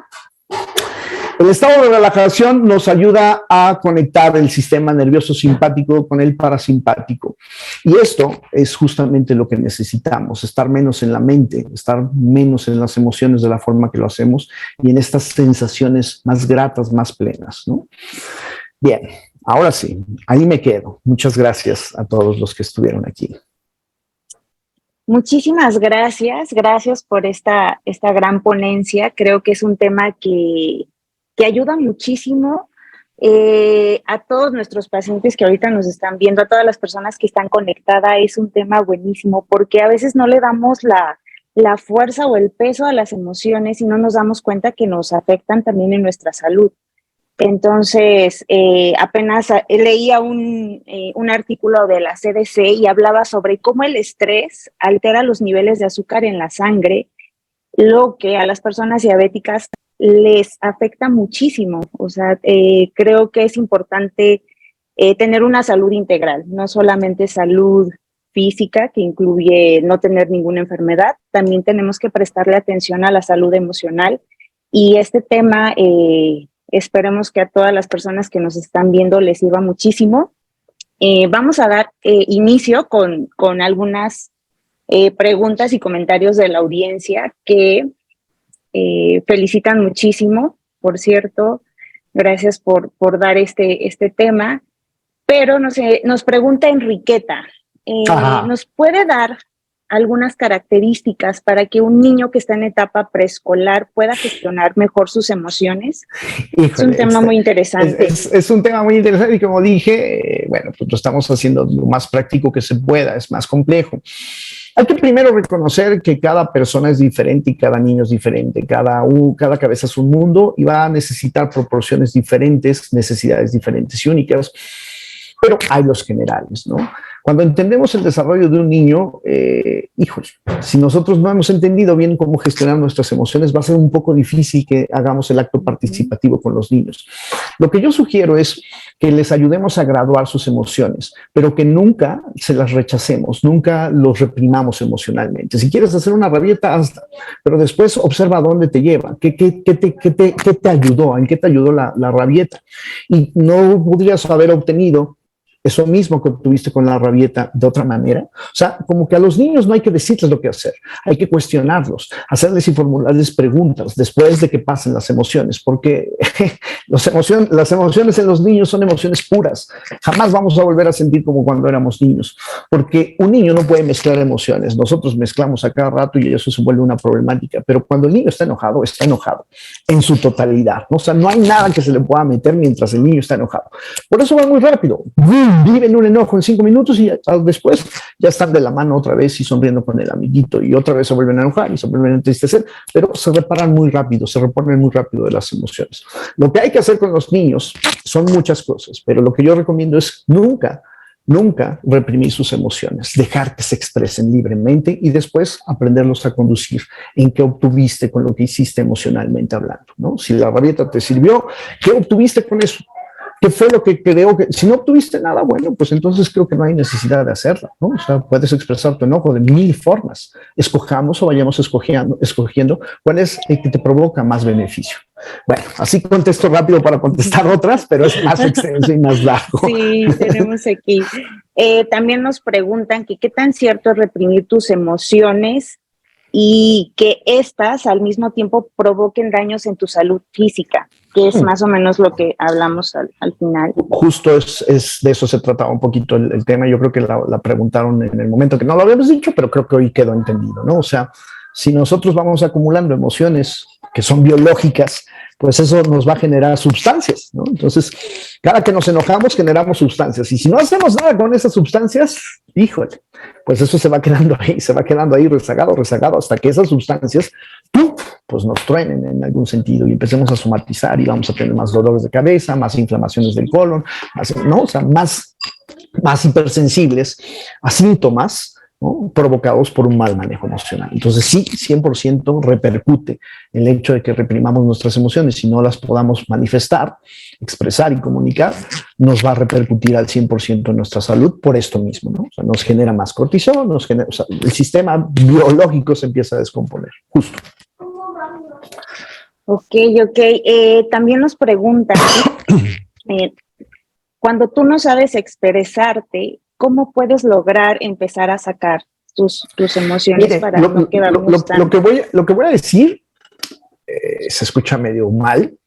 El estado de relajación nos ayuda a conectar el sistema nervioso simpático con el parasimpático. Y esto es justamente lo que necesitamos, estar menos en la mente, estar menos en las emociones de la forma que lo hacemos y en estas sensaciones más gratas, más plenas, ¿no? Bien, ahora sí, ahí me quedo. Muchas gracias a todos los que estuvieron aquí.
Muchísimas gracias por esta gran ponencia. Creo que es un tema que ayuda muchísimo a todos nuestros pacientes que ahorita nos están viendo, a todas las personas que están conectadas. Es un tema buenísimo porque a veces no le damos la fuerza o el peso a las emociones y no nos damos cuenta que nos afectan también en nuestra salud. Entonces, apenas leía un artículo de la CDC y hablaba sobre cómo el estrés altera los niveles de azúcar en la sangre, lo que a las personas diabéticas les afecta muchísimo. O sea, creo que es importante tener una salud integral, no solamente salud física, que incluye no tener ninguna enfermedad, también tenemos que prestarle atención a la salud emocional. Y este tema, esperemos que a todas las personas que nos están viendo les sirva muchísimo. Vamos a dar inicio con algunas preguntas y comentarios de la audiencia que felicitan muchísimo, por cierto. Gracias por dar este tema. Pero nos pregunta Enriqueta, ¿nos puede dar algunas características para que un niño que está en etapa preescolar pueda gestionar mejor sus emociones? Híjole, es un tema muy interesante.
Es un tema muy interesante y como dije, bueno, pues lo estamos haciendo lo más práctico que se pueda, es más complejo. Hay que primero reconocer que cada persona es diferente y cada niño es diferente, cada cabeza es un mundo y va a necesitar proporciones diferentes, necesidades diferentes y únicas, pero hay los generales, ¿no? Cuando entendemos el desarrollo de un niño, híjole, si nosotros no hemos entendido bien cómo gestionar nuestras emociones, va a ser un poco difícil que hagamos el acto participativo con los niños. Lo que yo sugiero es que les ayudemos a graduar sus emociones, pero que nunca se las rechacemos, nunca los reprimamos emocionalmente. Si quieres hacer una rabieta, hazla, pero después observa a dónde te lleva, qué te ayudó, en qué te ayudó la rabieta. Y no podrías haber obtenido eso mismo que obtuviste con la rabieta de otra manera. O sea, como que a los niños no hay que decirles lo que hacer, hay que cuestionarlos, hacerles y formularles preguntas después de que pasen las emociones, porque las emociones en los niños son emociones puras. Jamás vamos a volver a sentir como cuando éramos niños, porque un niño no puede mezclar emociones. Nosotros mezclamos a cada rato y eso se vuelve una problemática, pero cuando el niño está enojado en su totalidad, ¿no? O sea, no hay nada que se le pueda meter mientras el niño está enojado. Por eso va muy rápido. Viven un enojo en 5 minutos y después ya están de la mano otra vez y sonriendo con el amiguito y otra vez se vuelven a enojar y se vuelven a entristecer, pero se reparan muy rápido, se reponen muy rápido de las emociones. Lo que hay que hacer con los niños son muchas cosas, pero lo que yo recomiendo es nunca reprimir sus emociones, dejar que se expresen libremente y después aprenderlos a conducir en qué obtuviste con lo que hiciste emocionalmente hablando, ¿no? Si la rabieta te sirvió, ¿qué obtuviste con eso? ¿Qué fue lo que creo que, si no obtuviste nada, bueno, pues entonces creo que no hay necesidad de hacerla, ¿no? O sea, puedes expresar tu enojo de 1000 formas. Escojamos o vayamos escogiendo cuál es el que te provoca más beneficio. Bueno, así contesto rápido para contestar otras, pero es más extenso y más largo.
Sí, tenemos aquí. También nos preguntan que qué tan cierto es reprimir tus emociones y que éstas al mismo tiempo provoquen daños en tu salud física, que es más o menos lo que hablamos al final.
Justo es de eso se trataba un poquito el tema. Yo creo que la preguntaron en el momento que no lo habíamos dicho, pero creo que hoy quedó entendido, ¿no? O sea, si nosotros vamos acumulando emociones que son biológicas, pues eso nos va a generar sustancias, ¿no? Entonces, cada que nos enojamos generamos sustancias y si no hacemos nada con esas sustancias, híjole, pues eso se va quedando ahí rezagado hasta que esas sustancias pues nos truenen en algún sentido y empecemos a somatizar y vamos a tener más dolores de cabeza, más inflamaciones del colon, ¿no? O sea, más hipersensibles a síntomas, ¿no? Provocados por un mal manejo emocional. Entonces sí, 100% repercute el hecho de que reprimamos nuestras emociones y no las podamos manifestar, expresar y comunicar, nos va a repercutir al 100% en nuestra salud por esto mismo, ¿no? O sea, nos genera más cortisol, o sea, el sistema biológico se empieza a descomponer, justo.
Ok. También nos preguntan, cuando tú no sabes expresarte, ¿cómo puedes lograr empezar a sacar tus emociones? Mire, para no quedarnos tan...
lo que voy a decir se escucha medio mal,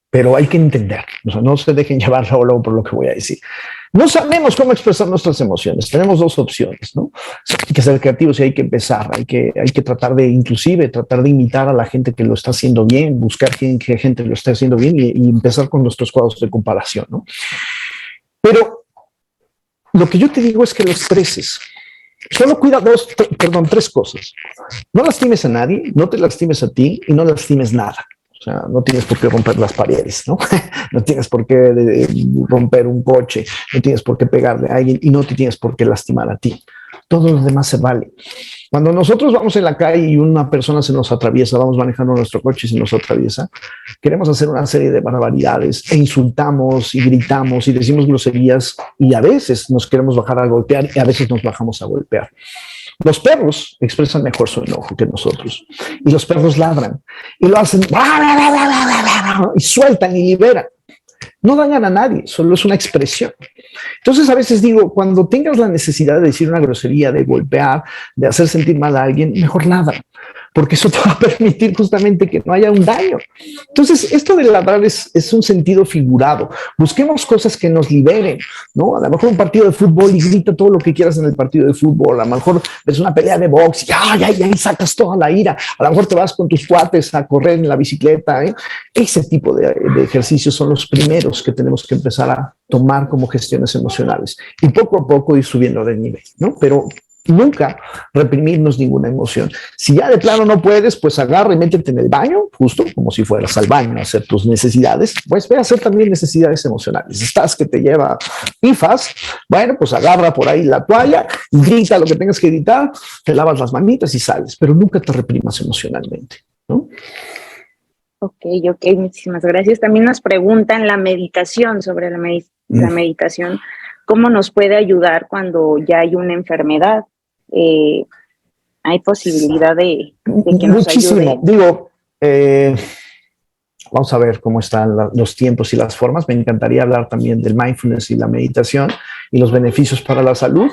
pero hay que entender. O sea, no se dejen llevar luego por lo que voy a decir. No sabemos cómo expresar nuestras emociones. Tenemos dos opciones, ¿no? Hay que ser creativos y hay que empezar. Hay que tratar de imitar a la gente que lo está haciendo bien, buscar qué gente lo está haciendo bien y empezar con nuestros cuadros de comparación, ¿no? Pero lo que yo te digo es que lo expreses. Solo cuida tres cosas. No lastimes a nadie, no te lastimes a ti y no lastimes nada. sea, no tienes por qué romper las paredes, ¿no? No tienes por qué romper un coche, no tienes por qué pegarle a alguien y no te tienes por qué lastimar a ti. Todo lo demás se vale. Cuando nosotros vamos en la calle y una persona se nos atraviesa, vamos manejando nuestro coche y se nos atraviesa, queremos hacer una serie de barbaridades e insultamos y gritamos y decimos groserías y a veces nos queremos bajar a golpear y a veces nos bajamos a golpear. Los perros expresan mejor su enojo que nosotros y los perros ladran y lo hacen y sueltan y liberan. No dañan a nadie, solo es una expresión. Entonces a veces digo, cuando tengas la necesidad de decir una grosería, de golpear, de hacer sentir mal a alguien, mejor ladra, porque eso te va a permitir justamente que no haya un daño. Entonces esto de ladrar es un sentido figurado. Busquemos cosas que nos liberen, ¿no? A lo mejor un partido de fútbol y grita todo lo que quieras en el partido de fútbol. A lo mejor ves una pelea de box y ahí sacas toda la ira. A lo mejor te vas con tus cuates a correr en la bicicleta, ¿eh? Ese tipo de ejercicios son los primeros que tenemos que empezar a tomar como gestiones emocionales y poco a poco ir subiendo de nivel, ¿no? Pero nunca reprimirnos ninguna emoción. Si ya de plano no puedes, pues agarra y métete en el baño, justo como si fueras al baño a hacer tus necesidades, pues ve a hacer también necesidades emocionales. Estás que te lleva pifas, bueno, pues agarra por ahí la toalla, grita lo que tengas que gritar, te lavas las manitas y sales, pero nunca te reprimas emocionalmente, ¿no?
Ok, muchísimas gracias. También nos preguntan la meditación, sobre la meditación, ¿cómo nos puede ayudar cuando ya hay una enfermedad? ¿Hay posibilidad de que nos ayude?
Digo, vamos a ver cómo están los tiempos y las formas. Me encantaría hablar también del mindfulness y la meditación y los beneficios para la salud.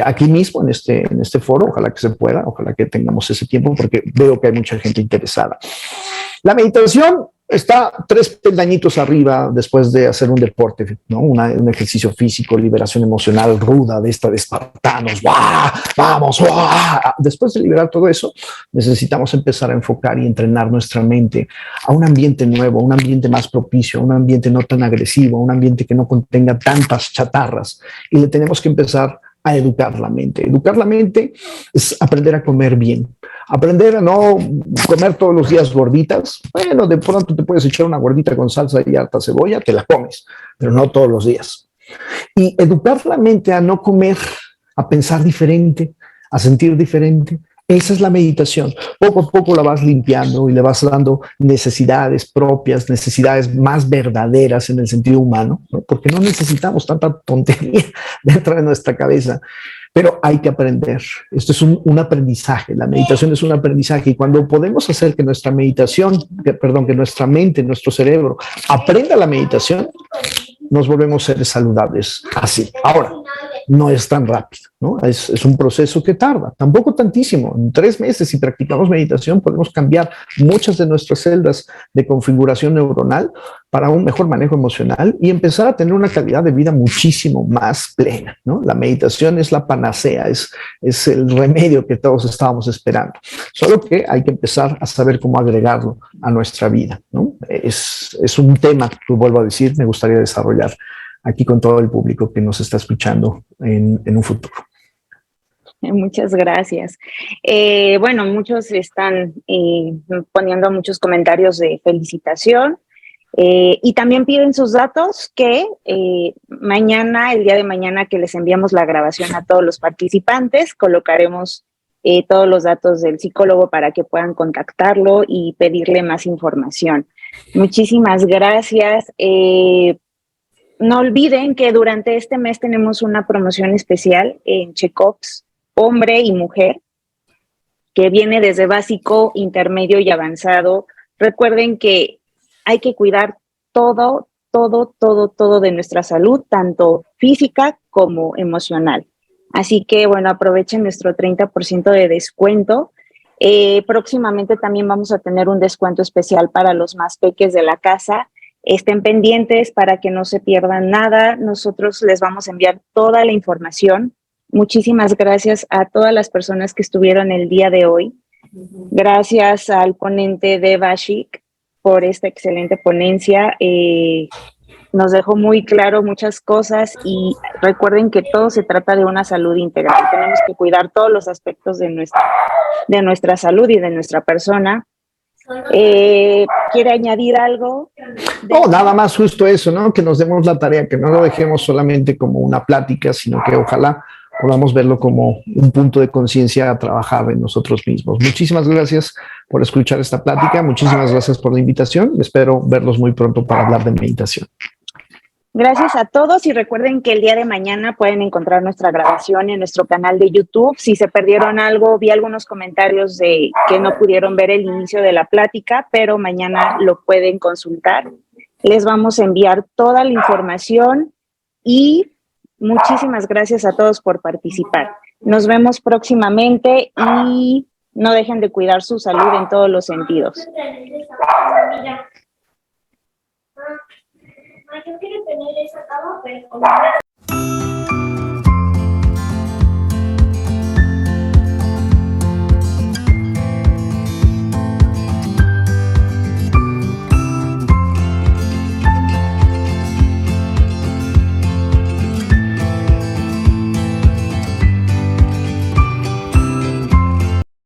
Aquí mismo, en este foro, ojalá que se pueda, ojalá que tengamos ese tiempo, porque veo que hay mucha gente interesada. La meditación está 3 peldañitos arriba después de hacer un deporte, ¿no? Un ejercicio físico, liberación emocional ruda de espartanos. ¡Wah! ¡Vamos! ¡Wah! Después de liberar todo eso, necesitamos empezar a enfocar y entrenar nuestra mente a un ambiente nuevo, un ambiente más propicio, un ambiente no tan agresivo, un ambiente que no contenga tantas chatarras. Y le tenemos que empezar a educar la mente. Educar la mente es aprender a comer bien, aprender a no comer todos los días gorditas. Bueno, de pronto te puedes echar una gordita con salsa y harta cebolla, te la comes, pero no todos los días. Y educar la mente a no comer, a pensar diferente, a sentir diferente. Esa es la meditación. Poco a poco la vas limpiando y le vas dando necesidades propias, necesidades más verdaderas en el sentido humano, ¿no? Porque no necesitamos tanta tontería dentro de nuestra cabeza. Pero hay que aprender. Esto es un aprendizaje. La meditación es un aprendizaje. Y cuando podemos hacer que nuestra que nuestra mente, nuestro cerebro aprenda la meditación, nos volvemos seres saludables así. Ahora, no es tan rápido, ¿no? Es un proceso que tarda, tampoco tantísimo. En 3 meses, si practicamos meditación, podemos cambiar muchas de nuestras celdas de configuración neuronal para un mejor manejo emocional y empezar a tener una calidad de vida muchísimo más plena, ¿no? La meditación es la panacea, es el remedio que todos estábamos esperando. Solo que hay que empezar a saber cómo agregarlo a nuestra vida, ¿no? Es un tema que, vuelvo a decir, me gustaría desarrollar aquí con todo el público que nos está escuchando en un futuro.
Muchas gracias. Bueno, muchos están poniendo muchos comentarios de felicitación y también piden sus datos que mañana, el día de mañana que les enviamos la grabación a todos los participantes, colocaremos todos los datos del psicólogo para que puedan contactarlo y pedirle más información. Muchísimas gracias. No olviden que durante este mes tenemos una promoción especial en Check-ups hombre y mujer, que viene desde básico, intermedio y avanzado. Recuerden que hay que cuidar todo de nuestra salud, tanto física como emocional. Así que, bueno, aprovechen nuestro 30% de descuento. Próximamente también vamos a tener un descuento especial para los más peques de la casa. Estén pendientes para que no se pierdan nada. Nosotros les vamos a enviar toda la información. Muchísimas gracias a todas las personas que estuvieron el día de hoy. Gracias al ponente Devashik por esta excelente ponencia. Nos dejó muy claro muchas cosas y recuerden que todo se trata de una salud integral. Tenemos que cuidar todos los aspectos de nuestra salud y de nuestra persona. ¿Quiere añadir algo?
No, nada más justo eso, ¿no? Que nos demos la tarea, que no lo dejemos solamente como una plática, sino que ojalá podamos verlo como un punto de conciencia a trabajar en nosotros mismos. Muchísimas gracias por escuchar esta plática, muchísimas gracias por la invitación. Espero verlos muy pronto para hablar de meditación.
Gracias a todos y recuerden que el día de mañana pueden encontrar nuestra grabación en nuestro canal de YouTube. Si se perdieron algo, vi algunos comentarios de que no pudieron ver el inicio de la plática, pero mañana lo pueden consultar. Les vamos a enviar toda la información y muchísimas gracias a todos por participar. Nos vemos próximamente y no dejen de cuidar su salud en todos los sentidos. Yo quiero tener esa cama, pero